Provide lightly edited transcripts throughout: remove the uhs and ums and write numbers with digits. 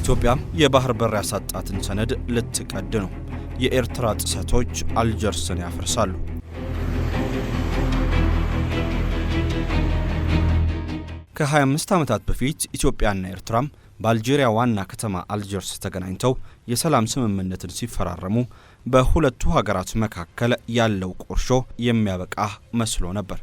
ኢትዮጵያ የባህር በር ያሳጣትን ሰነድ ልትቀድ ነው። የኤርትራ ጥሰቶች አልጀርስን ያፈርሳሉ። ከ25 ዓመታት በፊት ኢትዮጵያና ኤርትራም በአልጄሪያ ዋና ከተማ አልጀርስ ተገናኝተው የሰላም ስምምነትን ሲፈራረሙ በሁለቱ ሀገራት መካከል ያለው ቁርሾ የሚያበቃ መስሎ ነበር።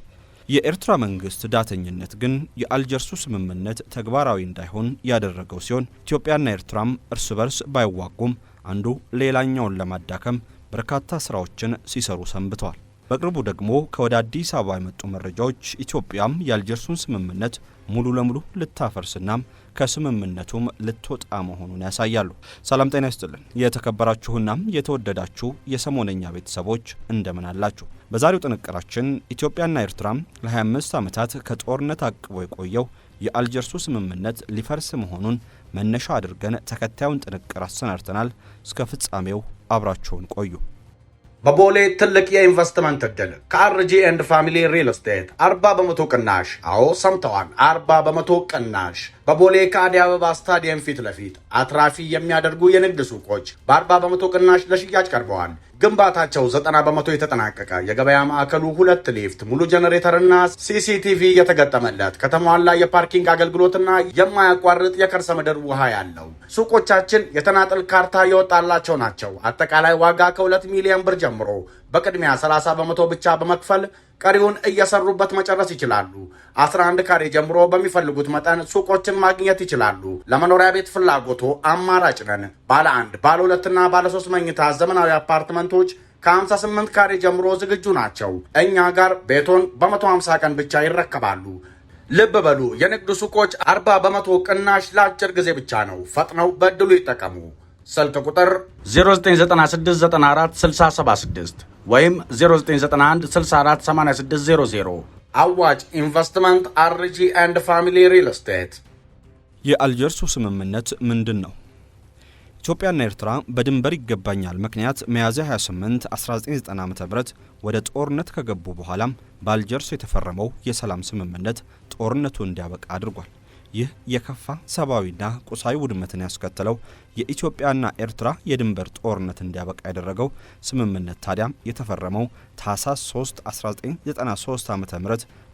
የኤርትራ መንግስት ዳተኝነት ግን የአልጀርሱ ስምምነት ተግባራዊ እንዳይሆን ያደረገው ሲሆን ኢትዮጵያና ኤርትራም እርስ በርስ ባይዋጉም አንዱ ሌላኛውን ለማዳከም በርካታ ስራዎችን ሲሰሩ ሰንብተዋል። በቅርቡ ደግሞ ከወደ አዲስ አበባ የመጡ መረጃዎች ኢትዮጵያም የአልጀርሱን ስምምነት ሙሉ ለሙሉ ልታፈርስና ከስምምነቱም ልትወጣ መሆኑን ያሳያሉ። ሰላም ጤና ይስጥልን የተከበራችሁና የተወደዳችሁ የሰሞነኛ ቤተሰቦች እንደምን አላችሁ? በዛሬው ጥንቅራችን ኢትዮጵያና ኤርትራም ለ25 ዓመታት ከጦርነት አቅቦ የቆየው የአልጀርሱ ስምምነት ሊፈርስ መሆኑን መነሻ አድርገን ተከታዩን ጥንቅር አሰናድተናል። እስከ ፍጻሜው አብራችሁን ቆዩ። በቦሌ ትልቅ የኢንቨስትመንት እድል ከአርጂ ኤንድ ፋሚሊ ሪል ስቴት 40% ቅናሽ። አዎ ሰምተዋል፣ 40% ቅናሽ። በቦሌ ከአዲስ አበባ ስታዲየም ፊት ለፊት አትራፊ የሚያደርጉ የንግድ ሱቆች በ40% ቅናሽ ለሽያጭ ቀርበዋል። ግንባታቸው 90% የተጠናቀቀ የገበያ ማዕከሉ 2 ሊፍት፣ ሙሉ ጄኔሬተርና ሲሲቲቪ የተገጠመለት ከተሟላ የፓርኪንግ አገልግሎትና የማያቋርጥ የከርሰ ምድር ውሃ ያለው ሱቆቻችን የተናጠል ካርታ የወጣላቸው ናቸው። አጠቃላይ ዋጋ ከ2 ሚሊዮን ብር ጀምሮ በቅድሚያ 30% ብቻ በመክፈል ቀሪውን እየሰሩበት መጨረስ ይችላሉ። 11 ካሬ ጀምሮ በሚፈልጉት መጠን ሱቆችን ማግኘት ይችላሉ። ለመኖሪያ ቤት ፍላጎቶ አማራጭ ነን። ባለ 1፣ ባለ 2 እና ባለ 3 መኝታ ዘመናዊ አፓርትመንቶች ከ58 ካሬ ጀምሮ ዝግጁ ናቸው። እኛ ጋር ቤቶን በ150 ቀን ብቻ ይረከባሉ። ልብ በሉ፣ የንግድ ሱቆች 40% ቅናሽ ለአጭር ጊዜ ብቻ ነው። ፈጥነው በእድሉ ይጠቀሙ። ስልክ ቁጥር 0996946076 ወይም 0991648600። አዋጭ ኢንቨስትመንት አርጂ ኤንድ ፋሚሊ ሪል ስቴት። የአልጀርሱ ስምምነት ምንድን ነው? ኢትዮጵያና ኤርትራ በድንበር ይገባኛል ምክንያት ሚያዝያ 28 1990 ዓ.ም ወደ ጦርነት ከገቡ በኋላም በአልጀርስ የተፈረመው የሰላም ስምምነት ጦርነቱ እንዲያበቃ አድርጓል። ይህ የከፋ ሰብአዊና ቁሳዊ ውድመትን ያስከተለው የኢትዮጵያና ኤርትራ የድንበር ጦርነት እንዲያበቃ ያደረገው ስምምነት ታዲያ የተፈረመው ታህሳስ 3 1993 ዓ.ም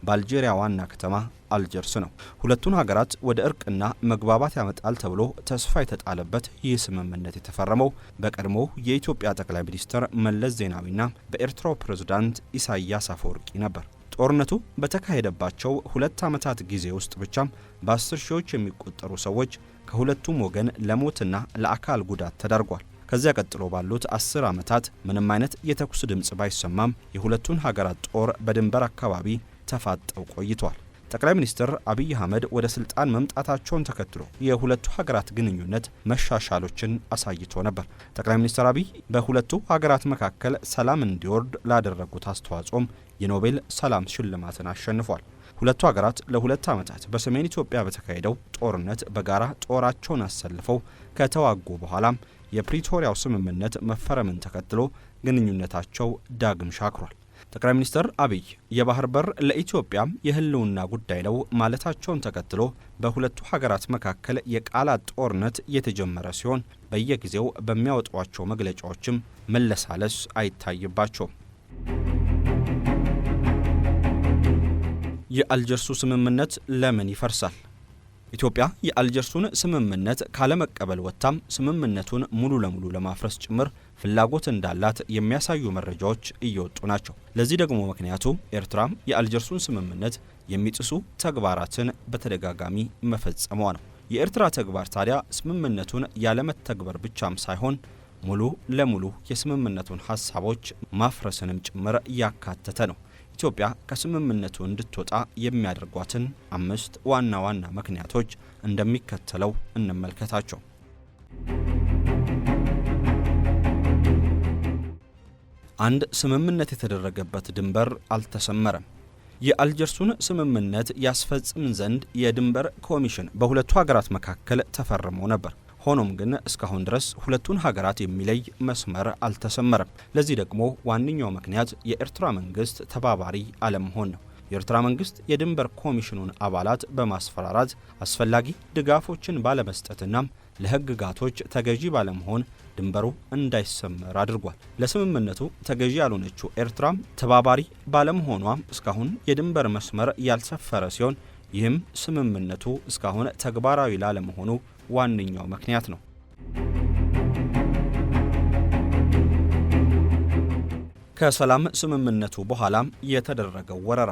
በአልጄሪያ ዋና ከተማ አልጀርስ ነው። ሁለቱን ሀገራት ወደ እርቅና መግባባት ያመጣል ተብሎ ተስፋ የተጣለበት ይህ ስምምነት የተፈረመው በቀድሞ የኢትዮጵያ ጠቅላይ ሚኒስትር መለስ ዜናዊና በኤርትራው ፕሬዝዳንት ኢሳያስ አፈወርቂ ነበር። ጦርነቱ በተካሄደባቸው 2 ዓመታት ጊዜ ውስጥ ብቻም በ10 ሺዎች የሚቆጠሩ ሰዎች ከሁለቱም ወገን ለሞትና ለአካል ጉዳት ተዳርጓል። ከዚያ ቀጥሎ ባሉት 10 ዓመታት ምንም አይነት የተኩስ ድምጽ ባይሰማም የሁለቱን ሀገራት ጦር በድንበር አካባቢ ተፋጠው ቆይቷል። ጠቅላይ ሚኒስትር አብይ አህመድ ወደ ስልጣን መምጣታቸውን ተከትሎ የሁለቱ ሀገራት ግንኙነት መሻሻሎችን አሳይቶ ነበር። ጠቅላይ ሚኒስትር አብይ በሁለቱ ሀገራት መካከል ሰላም እንዲወርድ ላደረጉት አስተዋጽኦም የኖቤል ሰላም ሽልማትን አሸንፏል። ሁለቱ ሀገራት ለ2 ዓመታት በሰሜን ኢትዮጵያ በተካሄደው ጦርነት በጋራ ጦራቸውን አሰልፈው ከተዋጉ በኋላም የፕሪቶሪያው ስምምነት መፈረምን ተከትሎ ግንኙነታቸው ዳግም ሻክሯል። ጠቅላይ ሚኒስትር አብይ የባህር በር ለኢትዮጵያ የህልውና ጉዳይ ነው ማለታቸውን ተከትሎ በሁለቱ ሀገራት መካከል የቃላት ጦርነት የተጀመረ ሲሆን በየጊዜው በሚያወጧቸው መግለጫዎችም መለሳለስ አይታይባቸውም። የአልጀርሱ ስምምነት ለምን ይፈርሳል? ኢትዮጵያ የአልጀርሱን ስምምነት ካለመቀበል ወጥታም ስምምነቱን ሙሉ ለሙሉ ለማፍረስ ጭምር ፍላጎት እንዳላት የሚያሳዩ መረጃዎች እየወጡ ናቸው። ለዚህ ደግሞ ምክንያቱ ኤርትራም የአልጀርሱን ስምምነት የሚጥሱ ተግባራትን በተደጋጋሚ መፈጸሟ ነው። የኤርትራ ተግባር ታዲያ ስምምነቱን ያለመተግበር ብቻም ሳይሆን ሙሉ ለሙሉ የስምምነቱን ሀሳቦች ማፍረስንም ጭምር ያካተተ ነው። ኢትዮጵያ ከስምምነቱ እንድትወጣ የሚያደርጓትን 5 ዋና ዋና ምክንያቶች እንደሚከተለው እንመልከታቸው። አንድ ስምምነት የተደረገበት ድንበር አልተሰመረም። የአልጀርሱን ስምምነት ያስፈጽም ዘንድ የድንበር ኮሚሽን በሁለቱ ሀገራት መካከል ተፈርሞ ነበር። ሆኖም ግን እስካሁን ድረስ ሁለቱን ሀገራት የሚለይ መስመር አልተሰመረም። ለዚህ ደግሞ ዋነኛው ምክንያት የኤርትራ መንግስት ተባባሪ አለመሆን ነው። የኤርትራ መንግስት የድንበር ኮሚሽኑን አባላት በማስፈራራት አስፈላጊ ድጋፎችን ባለመስጠትና ለህግጋቶች ተገዢ ባለመሆን ድንበሩ እንዳይሰመር አድርጓል። ለስምምነቱ ተገዢ ያልሆነችው ኤርትራም ተባባሪ ባለመሆኗ እስካሁን የድንበር መስመር ያልሰፈረ ሲሆን ይህም ስምምነቱ እስካሁን ተግባራዊ ላለመሆኑ ዋነኛው ምክንያት ነው። ከሰላም ስምምነቱ በኋላም የተደረገው ወረራ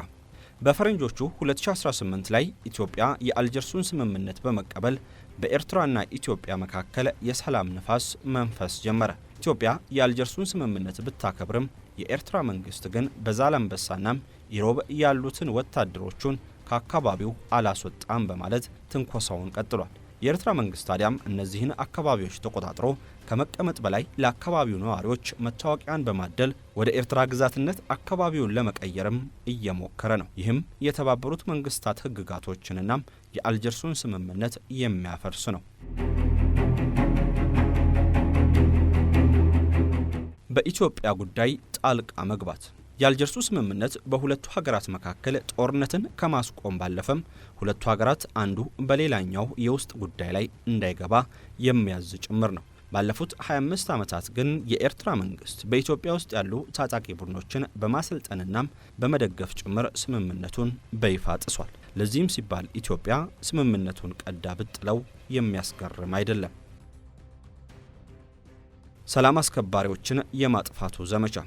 በፈረንጆቹ 2018 ላይ ኢትዮጵያ የአልጀርሱን ስምምነት በመቀበል በኤርትራና ኢትዮጵያ መካከል የሰላም ንፋስ መንፈስ ጀመረ። ኢትዮጵያ የአልጀርሱን ስምምነት ብታከብርም የኤርትራ መንግስት ግን በዛላምበሳናም ኢሮብ ያሉትን ወታደሮቹን ከአካባቢው አላስወጣም በማለት ትንኮሳውን ቀጥሏል። የኤርትራ መንግስት ታዲያም እነዚህን አካባቢዎች ተቆጣጥሮ ከመቀመጥ በላይ ለአካባቢው ነዋሪዎች መታወቂያን በማደል ወደ ኤርትራ ግዛትነት አካባቢውን ለመቀየርም እየሞከረ ነው። ይህም የተባበሩት መንግስታት ህግጋቶችንና የአልጀርሱን ስምምነት የሚያፈርስ ነው። በኢትዮጵያ ጉዳይ ጣልቃ መግባት የአልጀርሱ ስምምነት በሁለቱ ሀገራት መካከል ጦርነትን ከማስቆም ባለፈም ሁለቱ ሀገራት አንዱ በሌላኛው የውስጥ ጉዳይ ላይ እንዳይገባ የሚያዝ ጭምር ነው። ባለፉት 25 ዓመታት ግን የኤርትራ መንግስት በኢትዮጵያ ውስጥ ያሉ ታጣቂ ቡድኖችን በማሰልጠንና በመደገፍ ጭምር ስምምነቱን በይፋ ጥሷል። ለዚህም ሲባል ኢትዮጵያ ስምምነቱን ቀዳ ብጥለው የሚያስገርም አይደለም። ሰላም አስከባሪዎችን የማጥፋቱ ዘመቻ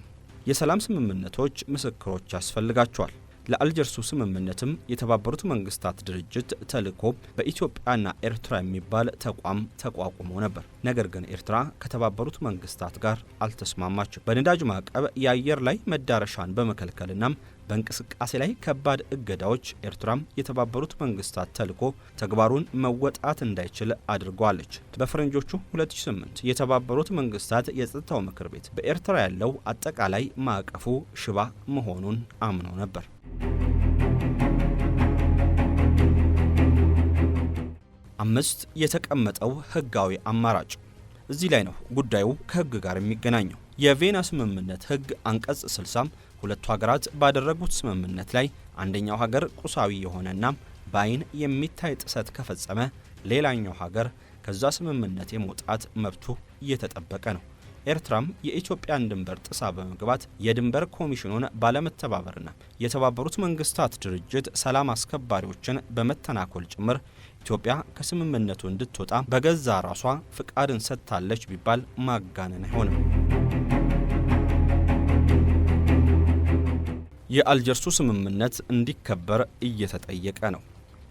የሰላም ስምምነቶች ምስክሮች ያስፈልጋቸዋል። ለአልጀርሱ ስምምነትም የተባበሩት መንግስታት ድርጅት ተልዕኮ በኢትዮጵያና ኤርትራ የሚባል ተቋም ተቋቁሞ ነበር። ነገር ግን ኤርትራ ከተባበሩት መንግስታት ጋር አልተስማማችም። በነዳጅ ማዕቀብ፣ የአየር ላይ መዳረሻን በመከልከልና በእንቅስቃሴ ላይ ከባድ እገዳዎች ኤርትራም የተባበሩት መንግስታት ተልዕኮ ተግባሩን መወጣት እንዳይችል አድርጓለች። በፈረንጆቹ 2008 የተባበሩት መንግስታት የጸጥታው ምክር ቤት በኤርትራ ያለው አጠቃላይ ማዕቀፉ ሽባ መሆኑን አምኖ ነበር። አምስት የተቀመጠው ህጋዊ አማራጭ እዚህ ላይ ነው ጉዳዩ ከህግ ጋር የሚገናኘው። የቬና ስምምነት ህግ አንቀጽ 60 ሁለቱ ሀገራት ባደረጉት ስምምነት ላይ አንደኛው ሀገር ቁሳዊ የሆነና በአይን የሚታይ ጥሰት ከፈጸመ ሌላኛው ሀገር ከዛ ስምምነት የመውጣት መብቱ እየተጠበቀ ነው። ኤርትራም የኢትዮጵያን ድንበር ጥሳ በመግባት የድንበር ኮሚሽኑን ባለመተባበርና የተባበሩት መንግስታት ድርጅት ሰላም አስከባሪዎችን በመተናኮል ጭምር ኢትዮጵያ ከስምምነቱ እንድትወጣ በገዛ ራሷ ፍቃድን ሰጥታለች ቢባል ማጋነን አይሆንም። የአልጀርሱ ስምምነት እንዲከበር እየተጠየቀ ነው።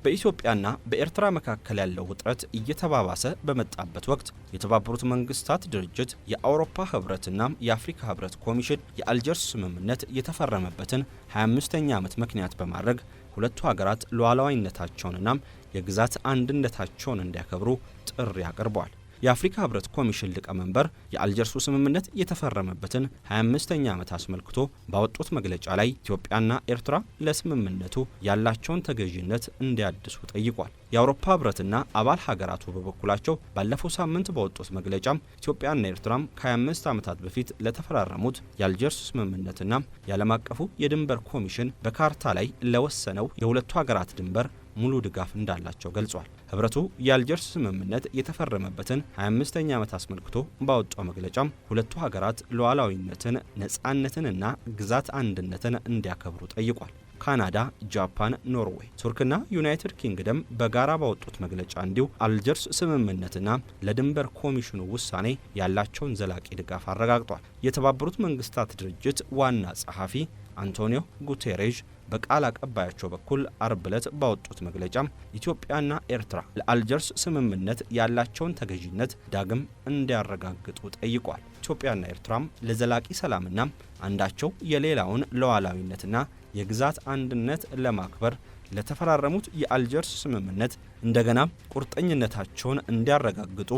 በኢትዮጵያና በኤርትራ መካከል ያለው ውጥረት እየተባባሰ በመጣበት ወቅት የተባበሩት መንግስታት ድርጅት፣ የአውሮፓ ህብረትና የአፍሪካ ህብረት ኮሚሽን የአልጀርስ ስምምነት የተፈረመበትን 25ኛ ዓመት ምክንያት በማድረግ ሁለቱ ሀገራት ሉዓላዊነታቸውንና የግዛት አንድነታቸውን እንዲያከብሩ ጥሪ አቅርበዋል። የአፍሪካ ህብረት ኮሚሽን ሊቀመንበር የአልጀርሱ ስምምነት የተፈረመበትን 25ኛ ዓመት አስመልክቶ ባወጡት መግለጫ ላይ ኢትዮጵያና ኤርትራ ለስምምነቱ ያላቸውን ተገዥነት እንዲያድሱ ጠይቋል። የአውሮፓ ህብረትና አባል ሀገራቱ በበኩላቸው ባለፈው ሳምንት ባወጡት መግለጫም ኢትዮጵያና ኤርትራም ከ25 ዓመታት በፊት ለተፈራረሙት የአልጀርስ ስምምነትና የዓለም አቀፉ የድንበር ኮሚሽን በካርታ ላይ ለወሰነው የሁለቱ ሀገራት ድንበር ሙሉ ድጋፍ እንዳላቸው ገልጿል። ህብረቱ የአልጀርስ ስምምነት የተፈረመበትን 25ኛ ዓመት አስመልክቶ ባወጣው መግለጫም ሁለቱ ሀገራት ሉዓላዊነትን፣ ነጻነትንና ግዛት አንድነትን እንዲያከብሩ ጠይቋል። ካናዳ፣ ጃፓን፣ ኖርዌይ፣ ቱርክና ዩናይትድ ኪንግደም በጋራ ባወጡት መግለጫ እንዲሁ አልጀርስ ስምምነትና ለድንበር ኮሚሽኑ ውሳኔ ያላቸውን ዘላቂ ድጋፍ አረጋግጧል። የተባበሩት መንግስታት ድርጅት ዋና ጸሐፊ አንቶኒዮ ጉቴሬዥ በቃል አቀባያቸው በኩል አርብ ዕለት ባወጡት መግለጫም ኢትዮጵያና ኤርትራ ለአልጀርስ ስምምነት ያላቸውን ተገዥነት ዳግም እንዲያረጋግጡ ጠይቋል። ኢትዮጵያና ኤርትራም ለዘላቂ ሰላምና አንዳቸው የሌላውን ሉዓላዊነትና የግዛት አንድነት ለማክበር ለተፈራረሙት የአልጀርስ ስምምነት እንደገና ቁርጠኝነታቸውን እንዲያረጋግጡ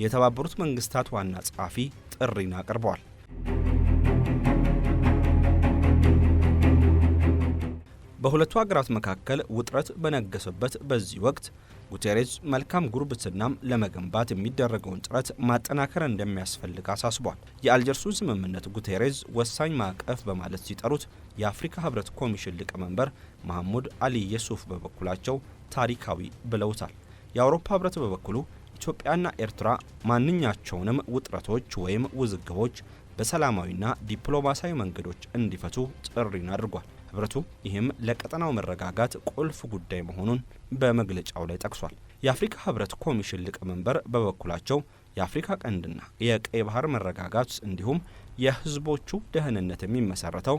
የተባበሩት መንግስታት ዋና ጸሐፊ ጥሪን አቅርበዋል። በሁለቱ ሀገራት መካከል ውጥረት በነገሰበት በዚህ ወቅት ጉቴሬዝ መልካም ጉርብትናም ለመገንባት የሚደረገውን ጥረት ማጠናከር እንደሚያስፈልግ አሳስቧል። የአልጀርሱን ስምምነት ጉቴሬዝ ወሳኝ ማዕቀፍ በማለት ሲጠሩት፣ የአፍሪካ ህብረት ኮሚሽን ሊቀመንበር መሐሙድ አሊ የሱፍ በበኩላቸው ታሪካዊ ብለውታል። የአውሮፓ ህብረት በበኩሉ ኢትዮጵያና ኤርትራ ማንኛቸውንም ውጥረቶች ወይም ውዝግቦች በሰላማዊና ዲፕሎማሲያዊ መንገዶች እንዲፈቱ ጥሪን አድርጓል። ህብረቱ ይህም ለቀጠናው መረጋጋት ቁልፍ ጉዳይ መሆኑን በመግለጫው ላይ ጠቅሷል። የአፍሪካ ህብረት ኮሚሽን ሊቀመንበር በበኩላቸው የአፍሪካ ቀንድና የቀይ ባህር መረጋጋት እንዲሁም የህዝቦቹ ደህንነት የሚመሰረተው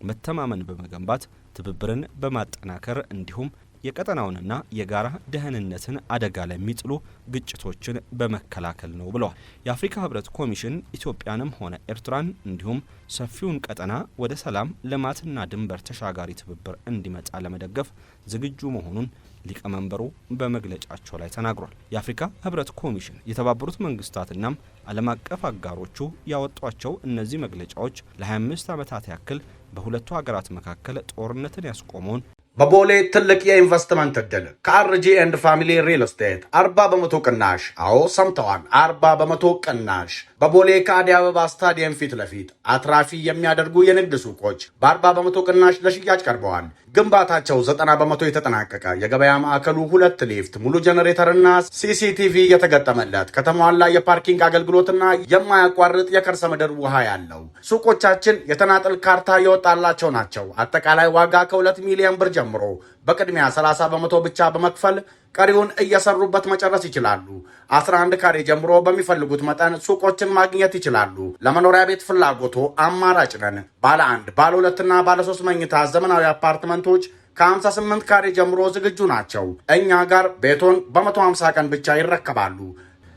መተማመን በመገንባት ትብብርን በማጠናከር እንዲሁም የቀጠናውንና የጋራ ደህንነትን አደጋ ላይ የሚጥሉ ግጭቶችን በመከላከል ነው ብለዋል። የአፍሪካ ህብረት ኮሚሽን ኢትዮጵያንም ሆነ ኤርትራን እንዲሁም ሰፊውን ቀጠና ወደ ሰላም ልማትና ድንበር ተሻጋሪ ትብብር እንዲመጣ ለመደገፍ ዝግጁ መሆኑን ሊቀመንበሩ በመግለጫቸው ላይ ተናግሯል። የአፍሪካ ህብረት ኮሚሽን የተባበሩት መንግስታትና ዓለም አቀፍ አጋሮቹ ያወጧቸው እነዚህ መግለጫዎች ለ25 ዓመታት ያክል በሁለቱ ሀገራት መካከል ጦርነትን ያስቆመውን በቦሌ ትልቅ የኢንቨስትመንት እድል ከአርጂ ኤንድ ፋሚሊ ሪል ስቴት 40 በመቶ ቅናሽ። አዎ ሰምተዋል፣ 40 በመቶ ቅናሽ በቦሌ ከአዲስ አበባ ስታዲየም ፊት ለፊት አትራፊ የሚያደርጉ የንግድ ሱቆች በ40 በመቶ ቅናሽ ለሽያጭ ቀርበዋል። ግንባታቸው 90 በመቶ የተጠናቀቀ የገበያ ማዕከሉ 2 ሊፍት፣ ሙሉ ጄኔሬተርና ሲሲቲቪ የተገጠመለት ከተሟላ የፓርኪንግ አገልግሎትና የማያቋርጥ የከርሰ ምድር ውሃ ያለው ሱቆቻችን የተናጠል ካርታ የወጣላቸው ናቸው። አጠቃላይ ዋጋ ከ2 ሚሊዮን ብር ጀምሮ በቅድሚያ 30 በመቶ ብቻ በመክፈል ቀሪውን እየሰሩበት መጨረስ ይችላሉ። 11 ካሬ ጀምሮ በሚፈልጉት መጠን ሱቆችን ማግኘት ይችላሉ። ለመኖሪያ ቤት ፍላጎቶ አማራጭ ነን። ባለ 1፣ ባለ 2 እና ባለ 3 መኝታ ዘመናዊ አፓርትመንቶች ከ58 ካሬ ጀምሮ ዝግጁ ናቸው። እኛ ጋር ቤቶን በ150 ቀን ብቻ ይረከባሉ።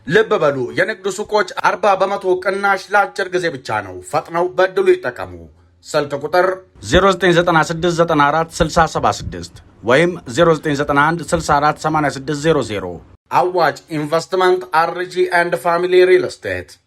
ልብ በሉ፣ የንግድ ሱቆች 40 በመቶ ቅናሽ ለአጭር ጊዜ ብቻ ነው። ፈጥነው በእድሉ ይጠቀሙ። ስልክ ቁጥር 0996946076 ወይም 0991648600። አዋጭ ኢንቨስትመንት አርጂ ኤንድ ፋሚሊ ሪል ስቴት